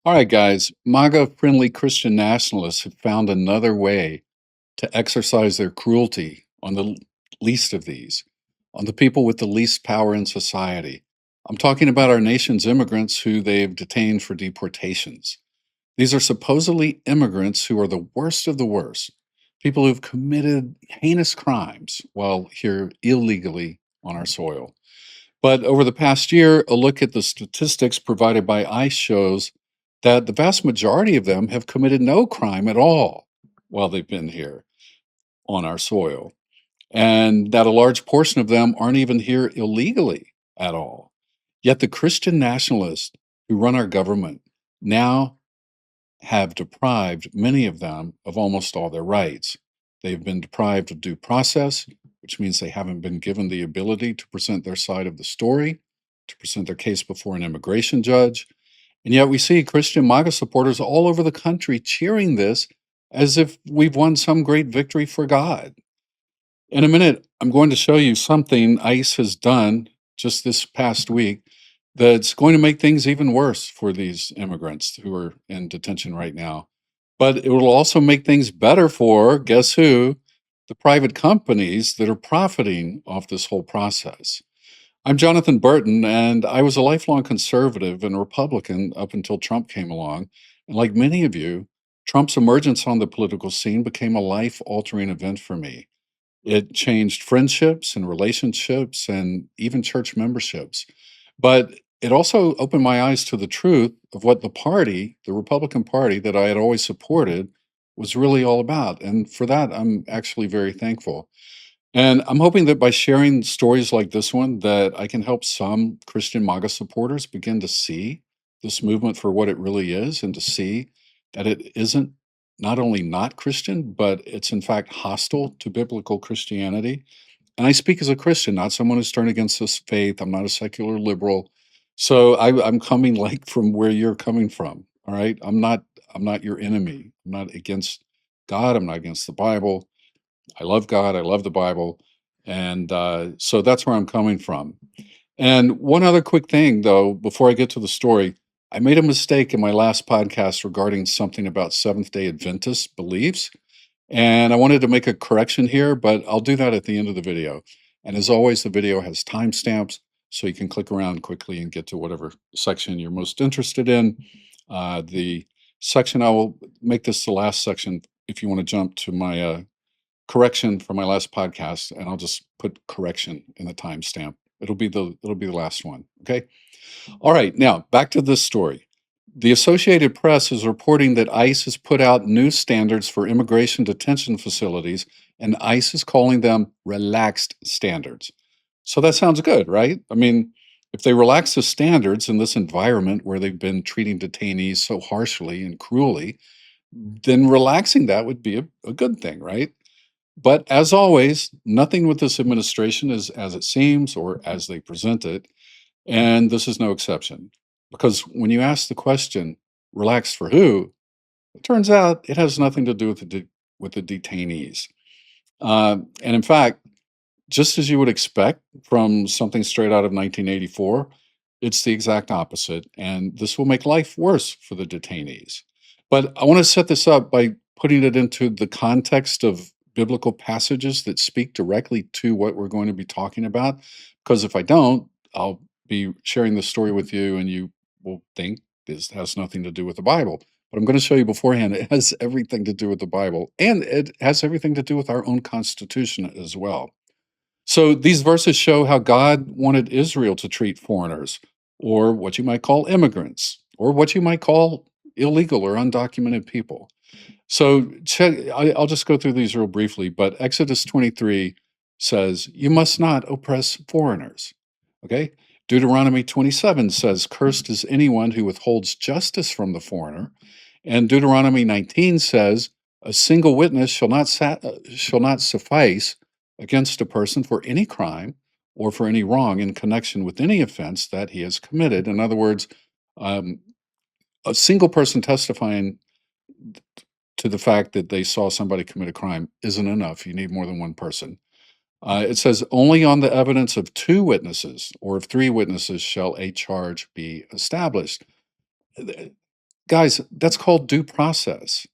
All right, guys, MAGA friendly Christian nationalists have found another way to exercise their cruelty on the least of these, on the people with the least power in society. I'm talking about our nation's immigrants who they've detained for deportations. These are supposedly immigrants who are the worst of the worst, people who've committed heinous crimes while here illegally on our soil. But over the past year, a look at the statistics provided by ICE shows that the vast majority of them have committed no crime at all while they've been here on our soil, and that a large portion of them aren't even here illegally at all. Yet the Christian nationalists who run our government now have deprived many of them of almost all their rights. They've been deprived of due process, which means they haven't been given the ability to present their side of the story, to present their case before an immigration judge. And yet we see Christian MAGA supporters all over the country cheering this as if we've won some great victory for God. In a minute, I'm going to show you something ICE has done just this past week that's going to make things even worse for these immigrants who are in detention right now. But it will also make things better for, guess who? The private companies that are profiting off this whole process. I'm Jonathan Burton, and I was a lifelong conservative and Republican up until Trump came along. And like many of you, Trump's emergence on the political scene became a life altering event for me. It changed friendships and relationships and even church memberships. But it also opened my eyes to the truth of what the party, the Republican Party that I had always supported, was really all about. And for that, I'm actually very thankful. And I'm hoping that by sharing stories like this one, that I can help some Christian MAGA supporters begin to see this movement for what it really is and to see that it isn't not only not Christian, but it's in fact hostile to biblical Christianity. And I speak as a Christian, not someone who's turned against this faith. I'm not a secular liberal. So I'm coming like from where you're coming from. All right. I'm not your enemy. I'm not against God. I'm not against the Bible. I love God. I love the Bible. And so that's where I'm coming from. And one other quick thing, though, before I get to the story, I made a mistake in my last podcast regarding something about Seventh Day Adventist beliefs. And I wanted to make a correction here, but I'll do that at the end of the video. And as always, the video has timestamps, so you can click around quickly and get to whatever section you're most interested in. The section, I will make this the last section if you want to jump to my correction from my last podcast, and I'll just put correction in the timestamp. It'll be the last one. Okay. All right. Now back to this story. The Associated Press is reporting that ICE has put out new standards for immigration detention facilities, and ICE is calling them relaxed standards. So that sounds good, right? I mean, if they relax the standards in this environment where they've been treating detainees so harshly and cruelly, then relaxing that would be a good thing, right? But as always, nothing with this administration is as it seems or as they present it. And this is no exception. Because when you ask the question, relaxed for who? It turns out it has nothing to do with with the detainees. And in fact, just as you would expect from something straight out of 1984, it's the exact opposite. And this will make life worse for the detainees. But I want to set this up by putting it into the context of biblical passages that speak directly to what we're going to be talking about. Because if I don't, I'll be sharing this story with you and you will think this has nothing to do with the Bible. But I'm going to show you beforehand, it has everything to do with the Bible and it has everything to do with our own Constitution as well. So these verses show how God wanted Israel to treat foreigners, or what you might call immigrants, or what you might call illegal or undocumented people. So I'll just go through these real briefly, but Exodus 23 says, "You must not oppress foreigners." Okay? Deuteronomy 27 says, "Cursed is anyone who withholds justice from the foreigner." And Deuteronomy 19 says, "A single witness shall not suffice against a person for any crime or for any wrong in connection with any offense that he has committed." In other words, um, a single person testifying to the fact that they saw somebody commit a crime isn't enough. You need more than one person. It says, "Only on the evidence of two witnesses or of three witnesses shall a charge be established." Guys, that's called due process.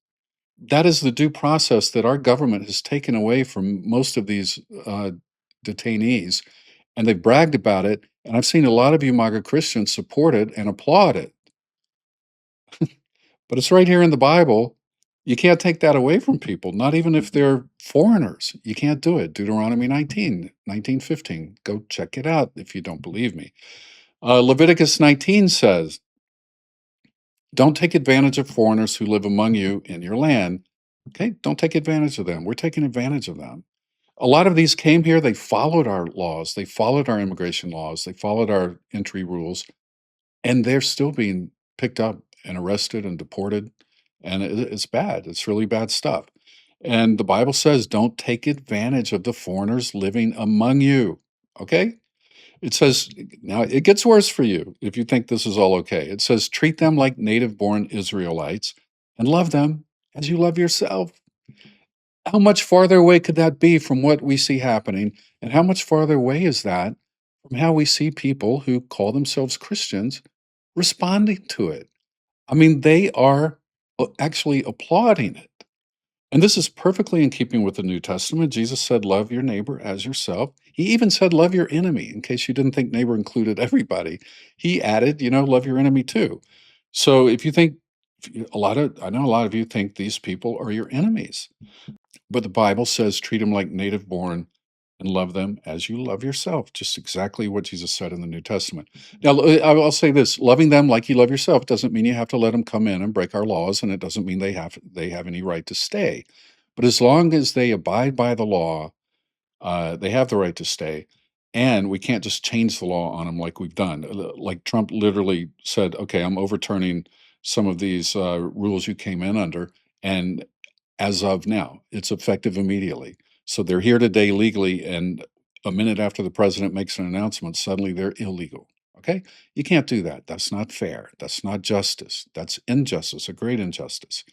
That is the due process that our government has taken away from most of these detainees, and they've bragged about it. And I've seen a lot of you MAGA Christians support it and applaud it, but it's right here in the Bible. You can't take that away from people, not even if they're foreigners. You can't do it. Deuteronomy 19:15. Go check it out if you don't believe me. Leviticus 19 says, don't take advantage of foreigners who live among you in your land. Okay, don't take advantage of them. We're taking advantage of them. A lot of these came here, they followed our laws, they followed our immigration laws, they followed our entry rules, and they're still being picked up and arrested and deported. And it's bad. It's really bad stuff. And the Bible says, don't take advantage of the foreigners living among you. Okay? It says, now it gets worse for you if you think this is all okay. It says, treat them like native born Israelites and love them as you love yourself. How much farther away could that be from what we see happening? And how much farther away is that from how we see people who call themselves Christians responding to it? I mean, they are actually applauding it. And this is perfectly in keeping with the New Testament. Jesus said, love your neighbor as yourself. He even said, love your enemy, in case you didn't think neighbor included everybody. He added, love your enemy too. So if you think I know a lot of you think these people are your enemies, but the Bible says treat them like native born and love them as you love yourself. Just exactly what Jesus said in the New Testament. Now, I'll say this: loving them like you love yourself doesn't mean you have to let them come in and break our laws, and it doesn't mean they have any right to stay. But as long as they abide by the law, they have the right to stay. And we can't just change the law on them like we've done. Like Trump literally said, okay, I'm overturning some of these rules you came in under. And as of now, it's effective immediately. So they're here today legally, and a minute after the president makes an announcement, suddenly they're illegal. Okay? You can't do that. That's not fair. That's not justice. That's injustice, a great injustice.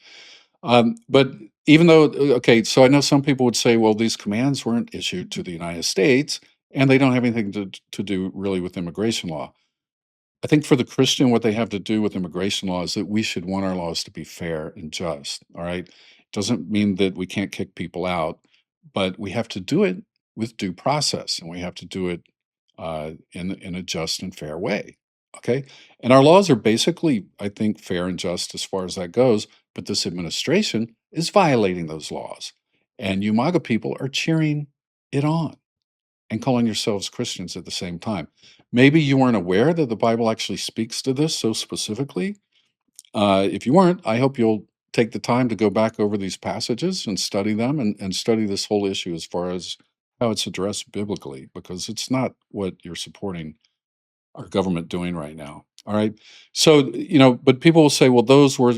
But even though, okay, so I know some people would say, well, these commands weren't issued to the United States, and they don't have anything to do really with immigration law. I think for the Christian, what they have to do with immigration law is that we should want our laws to be fair and just. All right. Doesn't mean that we can't kick people out, but we have to do it with due process, and we have to do it in a just and fair way. Okay. And our laws are basically, I think, fair and just as far as that goes. But this administration is violating those laws. And you MAGA people are cheering it on and calling yourselves Christians at the same time. Maybe you weren't aware that the Bible actually speaks to this so specifically. If you weren't, I hope you'll take the time to go back over these passages and study them and study this whole issue as far as how it's addressed biblically, because it's not what you're supporting our government doing right now. All right. So, but people will say, well, those were,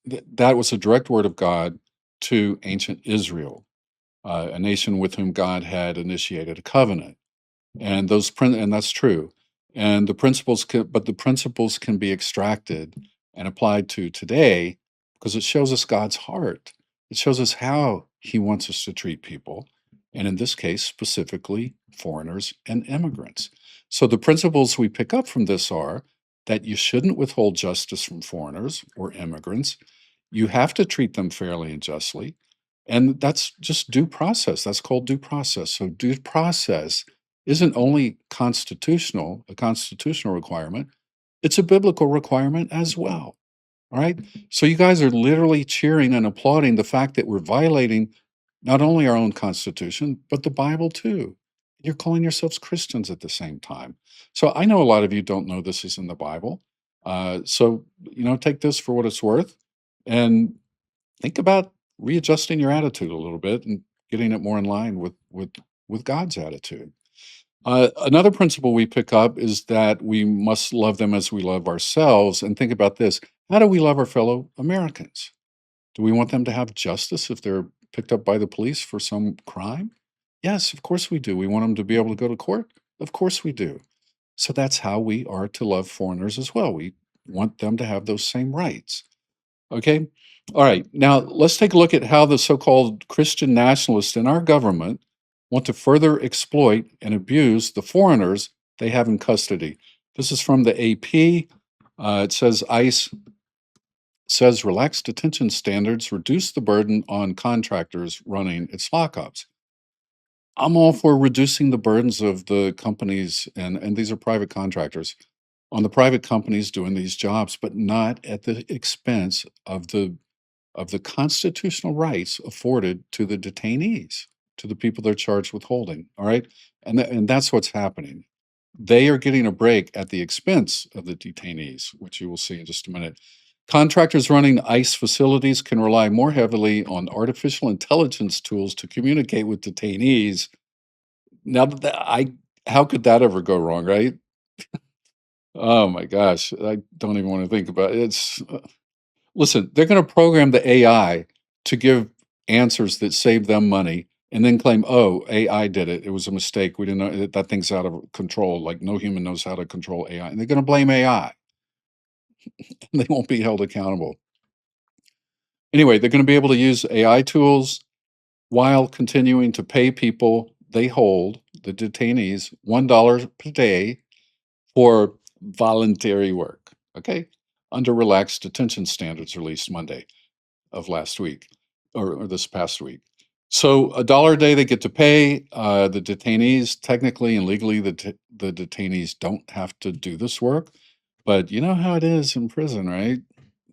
that was a direct word of God to ancient Israel, a nation with whom God had initiated a covenant. And and that's true. And but the principles can be extracted and applied to today because it shows us God's heart. It shows us how He wants us to treat people, and in this case, specifically foreigners and immigrants. So the principles we pick up from this are that you shouldn't withhold justice from foreigners or immigrants. You have to treat them fairly and justly. And that's just due process. That's called due process. So due process isn't only a constitutional requirement, it's a biblical requirement as well. All right. So you guys are literally cheering and applauding the fact that we're violating not only our own constitution, but the Bible too. You're calling yourselves Christians at the same time. So I know a lot of you don't know this is in the Bible. So, take this for what it's worth and think about readjusting your attitude a little bit and getting it more in line with God's attitude. Another principle we pick up is that we must love them as we love ourselves. And think about this: how do we love our fellow Americans? Do we want them to have justice if they're picked up by the police for some crime? Yes, of course we do. We want them to be able to go to court? Of course we do. So that's how we are to love foreigners as well. We want them to have those same rights. Okay. All right. Now let's take a look at how the so-called Christian nationalists in our government want to further exploit and abuse the foreigners they have in custody. This is from the AP. It says ICE says relaxed detention standards reduce the burden on contractors running its lockups. I'm all for reducing the burdens of the companies, and these are private contractors, on the private companies doing these jobs, but not at the expense of the constitutional rights afforded to the detainees, to the people they're charged with holding. All right, and that's what's happening. They are getting a break at the expense of the detainees, which you will see in just a minute. Contractors running ICE facilities can rely more heavily on artificial intelligence tools to communicate with detainees. Now, how could that ever go wrong, right? Oh my gosh, I don't even want to think about it. Listen, they're going to program the AI to give answers that save them money and then claim, oh, AI did it. It was a mistake. We didn't know that thing's out of control. Like no human knows how to control AI. And they're going to blame AI and they won't be held accountable. Anyway, they're going to be able to use AI tools while continuing to pay people they hold, the detainees, $1 per day for voluntary work. Okay. Under relaxed detention standards released Monday of last week or this past week. So $1 a day they get to pay the detainees. Technically and legally, the detainees don't have to do this work, but you know how it is in prison, right?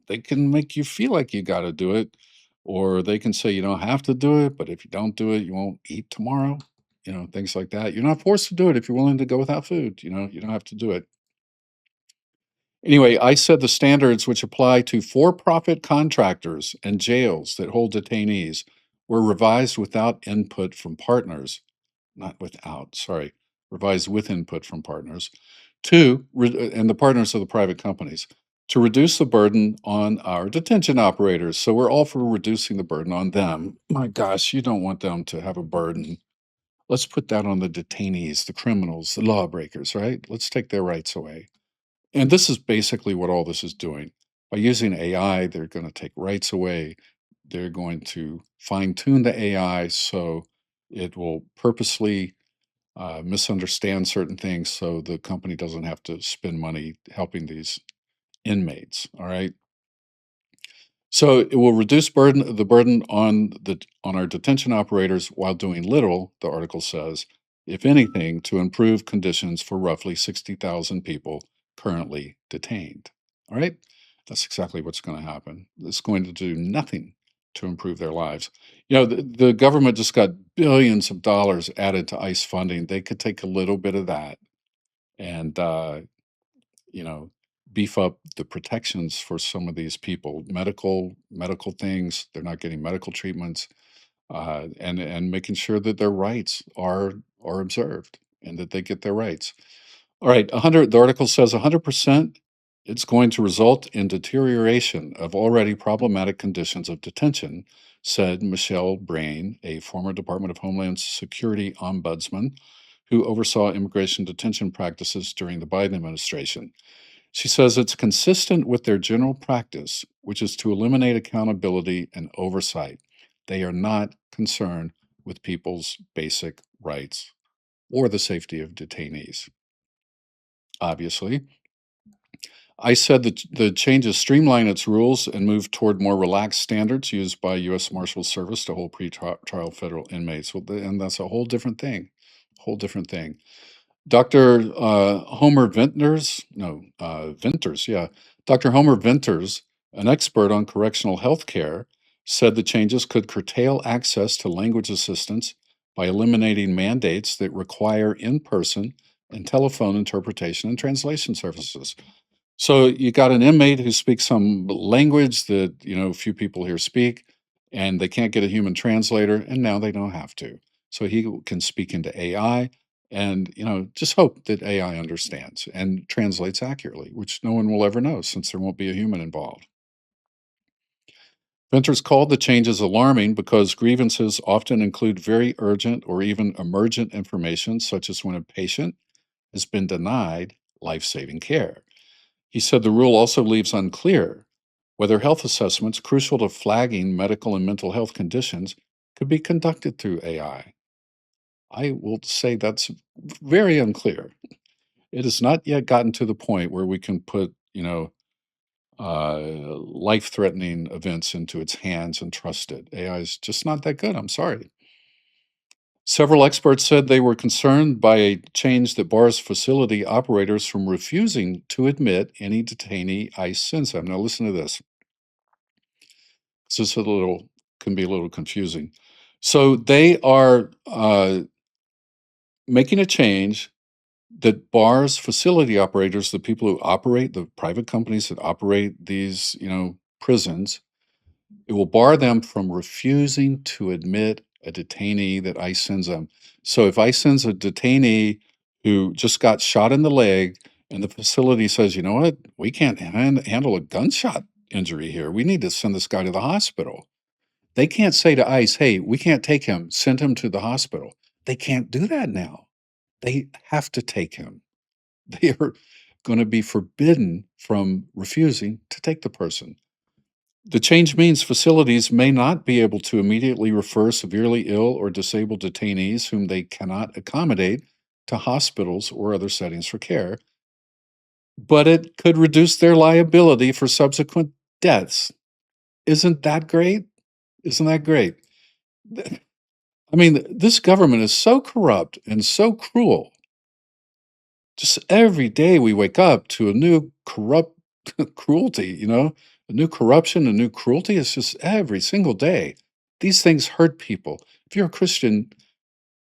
They can make you feel like you got to do it, or they can say you don't have to do it, but if you don't do it, you won't eat tomorrow. Things like that. You're not forced to do it if you're willing to go without food. You don't have to do it. Anyway, I said the standards which apply to for profit contractors and jails that hold detainees were revised without input from partners, not without, sorry, revised with input from partners, and the partners of the private companies, to reduce the burden on our detention operators. So we're all for reducing the burden on them. My gosh, you don't want them to have a burden. Let's put that on the detainees, the criminals, the lawbreakers, right? Let's take their rights away. And this is basically what all this is doing. By using AI, they're going to take rights away. They're going to fine tune the AI so it will purposely misunderstand certain things so the company doesn't have to spend money helping these inmates. All right. So it will reduce the burden on our detention operators while doing little, the article says, if anything, to improve conditions for roughly 60,000 people currently detained. All right? That's exactly what's going to happen. It's going to do nothing to improve their lives. The government just got billions of dollars added to ICE funding. They could take a little bit of that and you know, beef up the protections for some of these people, medical things. They're not getting medical treatments, and making sure that their rights are observed and that they get their rights. All right, 100. The article says 100%. It's going to result in deterioration of already problematic conditions of detention, said Michelle Brain, a former Department of Homeland Security ombudsman who oversaw immigration detention practices during the Biden administration. She says it's consistent with their general practice, which is to eliminate accountability and oversight. They are not concerned with people's basic rights or the safety of detainees. Obviously, I said that the changes streamline its rules and move toward more relaxed standards used by U.S. Marshal Service to hold pretrial federal inmates. And that's a whole different thing. Whole different thing. Dr. Homer Venters, no, Venters, yeah. Dr. Homer Venters, an expert on correctional health care, said the changes could curtail access to language assistance by eliminating mandates that require in person and telephone interpretation and translation services. So you got an inmate who speaks some language that, few people here speak, and they can't get a human translator, and now they don't have to. So he can speak into AI and, just hope that AI understands and translates accurately, which no one will ever know since there won't be a human involved. Venters called the changes alarming because grievances often include very urgent or even emergent information, such as when a patient has been denied life saving care. He said the rule also leaves unclear whether health assessments crucial to flagging medical and mental health conditions could be conducted through AI. I will say that's very unclear. It has not yet gotten to the point where we can put, life-threatening events into its hands and trust it. AI is just not that good. I'm sorry. Several experts said they were concerned by a change that bars facility operators from refusing to admit any detainee ICE sends them. Now, listen to this. This is a little can be a little confusing. So they are making a change that bars facility operators, the people who operate the private companies that operate these, prisons. It will bar them from refusing to admit a detainee that ICE sends them. So if ICE sends a detainee who just got shot in the leg and the facility says, you know what, we can't handle a gunshot injury here. We need to send this guy to the hospital. They can't say to ICE, hey, we can't take him, send him to the hospital. They can't do that now. They have to take him. They are going to be forbidden from refusing to take the person. The change means facilities may not be able to immediately refer severely ill or disabled detainees whom they cannot accommodate to hospitals or other settings for care, but it could reduce their liability for subsequent deaths. Isn't that great? Isn't that great? I mean, this government is so corrupt and so cruel. Just every day we wake up to a new corrupt cruelty, a new corruption, a new cruelty. It's just every single day. These things hurt people. If you're a Christian,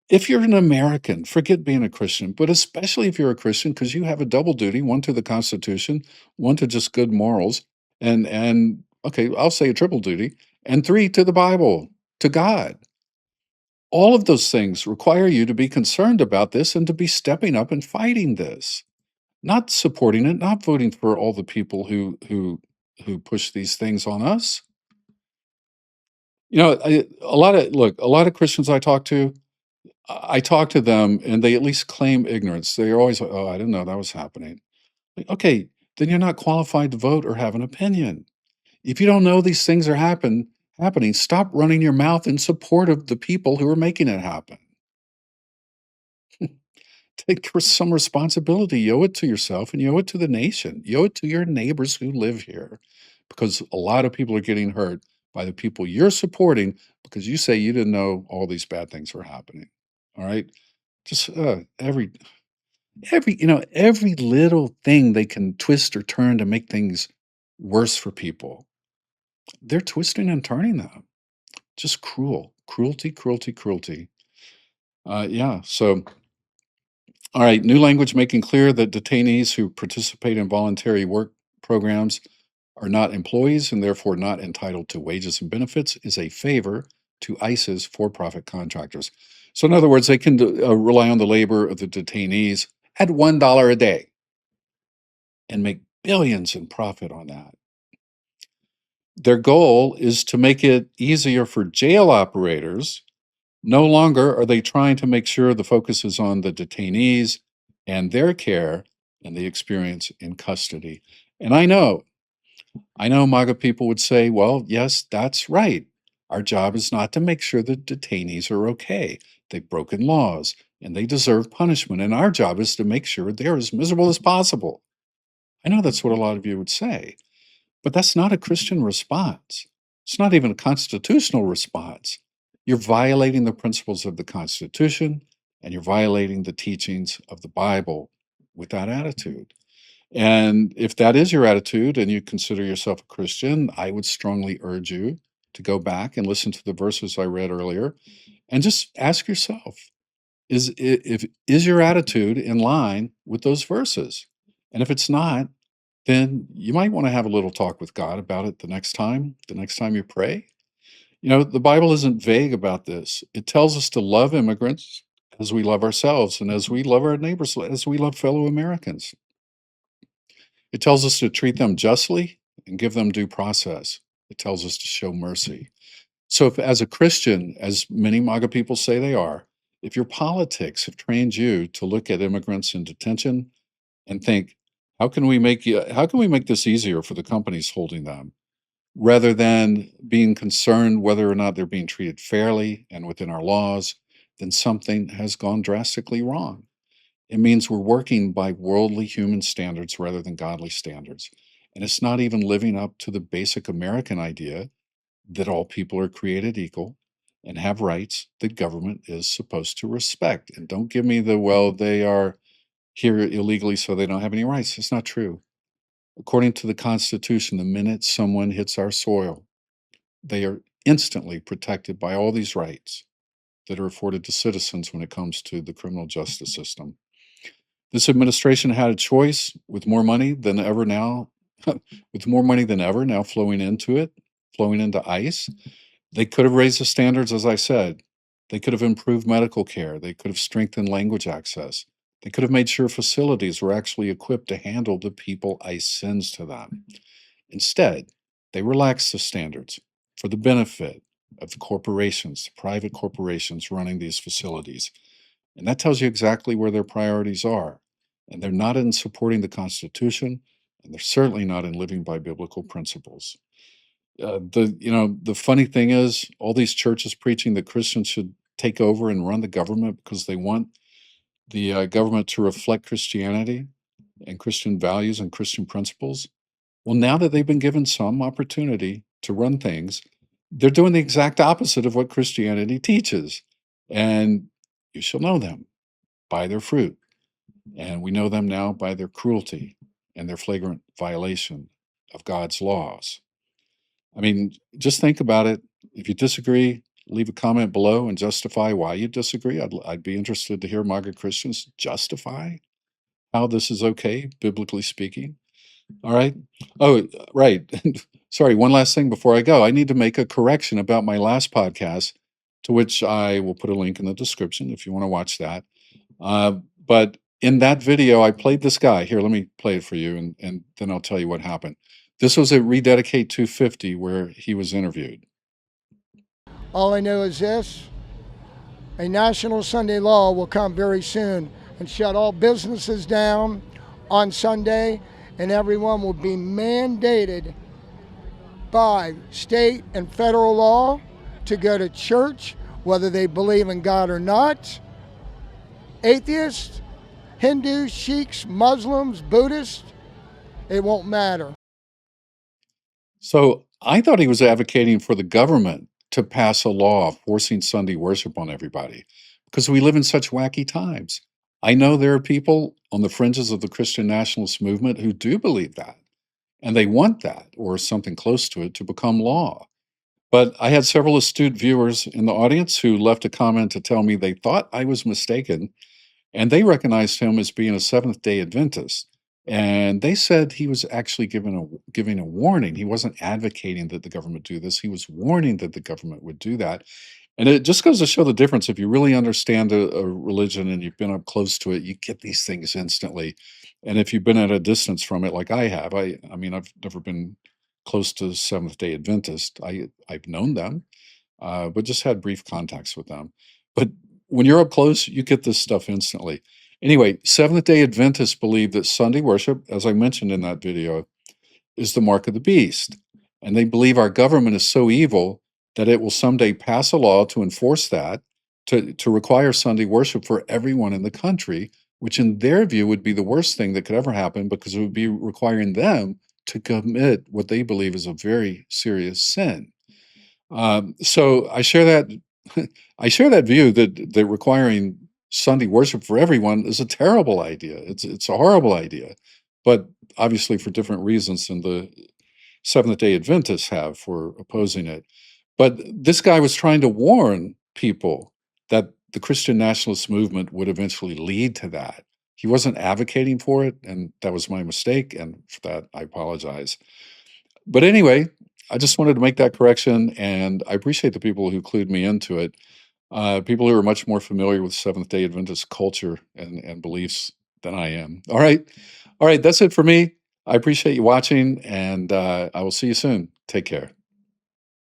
if you're an American, forget being a Christian, but especially if you're a Christian, because you have a double duty, one to the Constitution, one to just good morals, and okay, I'll say a triple duty, and three to the Bible, to God. All of those things require you to be concerned about this and to be stepping up and fighting this, not supporting it, not voting for all the people who push these things on us. A lot of Christians I talk to them and they at least claim ignorance. They're always like, "Oh, I didn't know that was happening." Like, okay, then you're not qualified to vote or have an opinion. If you don't know these things are happening, stop running your mouth in support of the people who are making it happen. Take some responsibility. You owe it to yourself and you owe it to the nation. You owe it to your neighbors who live here because a lot of people are getting hurt by the people you're supporting because you say you didn't know all these bad things were happening. All right. Just every little thing they can twist or turn to make things worse for people. They're twisting and turning them. Just cruelty, cruelty, cruelty. Yeah. So all right, new language making clear that detainees who participate in voluntary work programs are not employees and therefore not entitled to wages and benefits is a favor to ICE's for profit contractors. So, in other words, they can rely on the labor of the detainees at $1 a day and make billions in profit on that. Their goal is to make it easier for jail operators. No longer are they trying to make sure the focus is on the detainees and their care and the experience in custody. And I know MAGA people would say, well, yes, that's right. Our job is not to make sure that detainees are okay. They've broken laws and they deserve punishment. And our job is to make sure they're as miserable as possible. I know that's what a lot of you would say, but that's not a Christian response. It's not even a constitutional response. You're violating the principles of the Constitution and you're violating the teachings of the Bible with that attitude. And if that is your attitude and you consider yourself a Christian, I would strongly urge you to go back and listen to the verses I read earlier and just ask yourself, is your attitude in line with those verses? And if it's not, then you might want to have a little talk with God about it the next time you pray. The Bible isn't vague about this. It tells us to love immigrants as we love ourselves and as we love our neighbors, as we love fellow Americans. It tells us to treat them justly and give them due process. It tells us to show mercy. So, if, as a Christian, as many MAGA people say they are, if your politics have trained you to look at immigrants in detention and think, how can we make this easier for the companies holding them, rather than being concerned whether or not they're being treated fairly and within our laws, then something has gone drastically wrong. It means we're working by worldly human standards rather than godly standards. And it's not even living up to the basic American idea that all people are created equal and have rights that government is supposed to respect. And don't give me the, well, they are here illegally, so they don't have any rights. It's not true. According to the Constitution, the minute someone hits our soil, they are instantly protected by all these rights that are afforded to citizens when it comes to the criminal justice system. This administration had a choice with more money than ever now, with more money than ever now flowing into it, flowing into ICE. They could have raised the standards, as I said. They could have improved medical care. They could have strengthened language access. They could have made sure facilities were actually equipped to handle the people ICE sends to them. Instead, they relaxed the standards for the benefit of the corporations, the private corporations running these facilities. And that tells you exactly where their priorities are. And they're not in supporting the Constitution, and they're certainly not in living by biblical principles. The funny thing is, all these churches preaching that Christians should take over and run the government because they want the government to reflect Christianity and Christian values and Christian principles. Well, now that they've been given some opportunity to run things, they're doing the exact opposite of what Christianity teaches. And you shall know them by their fruit. And we know them now by their cruelty and their flagrant violation of God's laws. I mean, just think about it. If you disagree, leave a comment below and justify why you disagree. I'd be interested to hear MAGA Christians justify how this is okay, biblically speaking. All right. Oh, right. Sorry, one last thing before I go. I need to make a correction about my last podcast, to which I will put a link in the description if you want to watch that. But in that video, I played this guy. Here, let me play it for you, and then I'll tell you what happened. This was at Rededicate 250 where he was interviewed. All I know is this: a national Sunday law will come very soon and shut all businesses down on Sunday, and everyone will be mandated by state and federal law to go to church, whether they believe in God or not. Atheists, Hindus, Sheiks, Muslims, Buddhists, it won't matter. So I thought he was advocating for the government to pass a law forcing Sunday worship on everybody because we live in such wacky times. I know there are people on the fringes of the Christian nationalist movement who do believe that, and they want that or something close to it to become law. But I had several astute viewers in the audience who left a comment to tell me they thought I was mistaken, and they recognized him as being a Seventh Day Adventist. And they said he was actually giving a warning. He wasn't advocating that the government do this. He was warning that the government would do that. And it just goes to show the difference. If you really understand a religion and you've been up close to it, you get these things instantly. And if you've been at a distance from it, like I have, I mean, I've never been close to Seventh Day Adventist. I've known them, but just had brief contacts with them. But when you're up close, you get this stuff instantly. Anyway, Seventh Day Adventists believe that Sunday worship, as I mentioned in that video, is the mark of the beast. And they believe our government is so evil that it will someday pass a law to enforce that, to require Sunday worship for everyone in the country, which in their view would be the worst thing that could ever happen because it would be requiring them to commit what they believe is a very serious sin. So I share that I share that view that requiring Sunday worship for everyone is a terrible idea. It's a horrible idea, but obviously for different reasons than the Seventh Day Adventists have for opposing it. But this guy was trying to warn people that the Christian nationalist movement would eventually lead to that. He wasn't advocating for it, and that was my mistake, and for that I apologize. But anyway, I just wanted to make that correction, and I appreciate the people who clued me into it. People who are much more familiar with Seventh Day Adventist culture and beliefs than I am. All right. All right. That's it for me. I appreciate you watching, and I will see you soon. Take care.